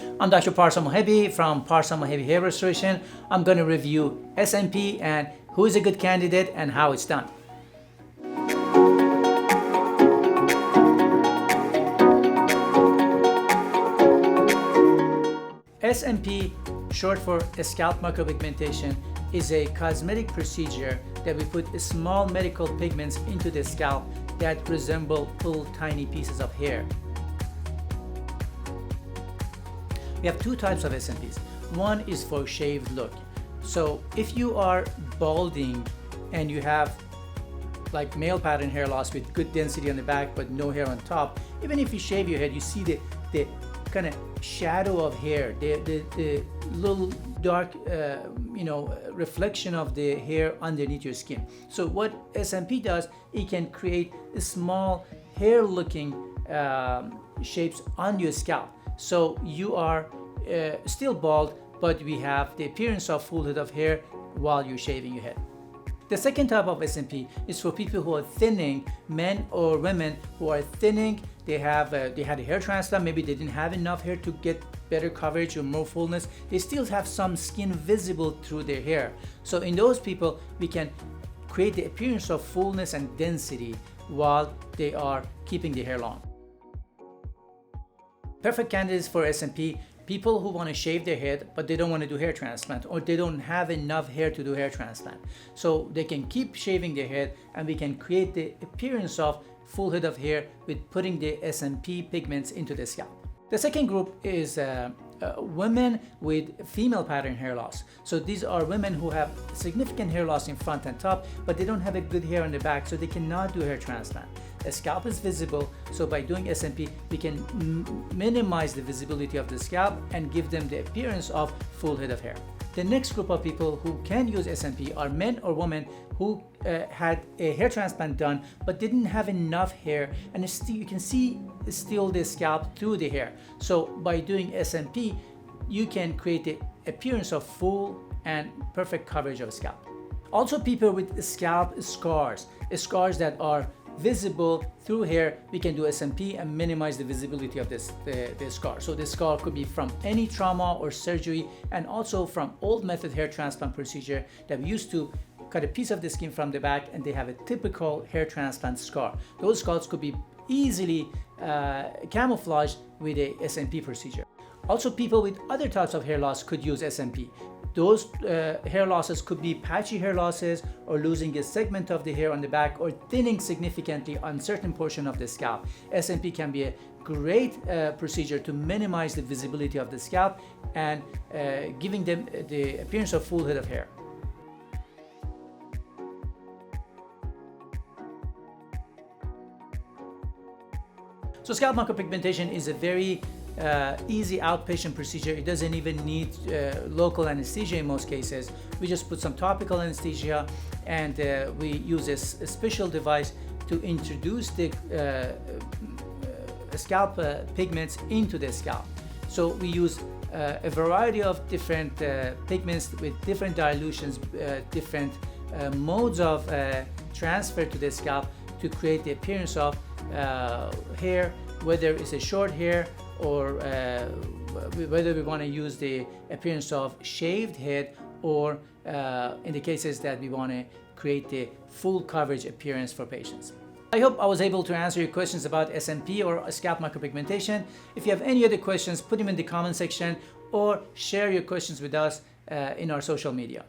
I'm Dr. Parsa Mohebi from Parsa Mohebi Hair Restoration. I'm going to review SMP and who is a good candidate and how it's done. SMP, short for scalp micropigmentation, is a cosmetic procedure that we put small medical pigments into the scalp that resemble little tiny pieces of hair. We have two types of SMPs. One is for shaved look. So if you are balding and you have like male pattern hair loss with good density on the back but no hair on top, even if you shave your head, you see the kind of shadow of hair, the little dark reflection of the hair underneath your skin. So what SMP does, it can create small hair looking shapes on your scalp. So you are still bald, but we have the appearance of full head of hair while you're shaving your head. The second type of SMP is for people who are thinning, men or women who are thinning. They had a hair transplant, maybe they didn't have enough hair to get better coverage or more fullness. They still have some skin visible through their hair. So in those people, we can create the appearance of fullness and density while they are keeping the hair long. Perfect candidates for SMP: people who want to shave their head but they don't want to do hair transplant, or they don't have enough hair to do hair transplant. So they can keep shaving their head and we can create the appearance of full head of hair with putting the SMP pigments into the scalp. The second group is women with female pattern hair loss. So these are women who have significant hair loss in front and top, but they don't have a good hair on the back, so they cannot do hair transplant. The scalp is visible, so by doing SMP, we can minimize the visibility of the scalp and give them the appearance of full head of hair. The next group of people who can use SMP are men or women who had a hair transplant done but didn't have enough hair, and you can see still the scalp through the hair. So by doing SMP, you can create the appearance of full and perfect coverage of scalp. Also, people with scalp scars that are visible through hair, we can do SMP and minimize the visibility of the scar. So the scar could be from any trauma or surgery, and also from old method hair transplant procedure that we used to cut a piece of the skin from the back and they have a typical hair transplant scar. Those scars could be easily camouflaged with a SMP procedure. Also, people with other types of hair loss could use SMP. Those hair losses could be patchy hair losses, or losing a segment of the hair on the back, or thinning significantly on certain portion of the scalp. SMP can be a great procedure to minimize the visibility of the scalp and giving them the appearance of full head of hair. So scalp micropigmentation is a very easy outpatient procedure. It doesn't even need local anesthesia in most cases. We just put some topical anesthesia and we use a special device to introduce the scalp pigments into the scalp. So we use a variety of different pigments with different dilutions, different modes of transfer to the scalp to create the appearance of hair, whether it's a short hair or whether we want to use the appearance of shaved head, or in the cases that we want to create the full coverage appearance for patients. I hope I was able to answer your questions about SMP or scalp micropigmentation. If you have any other questions, put them in the comment section or share your questions with us in our social media.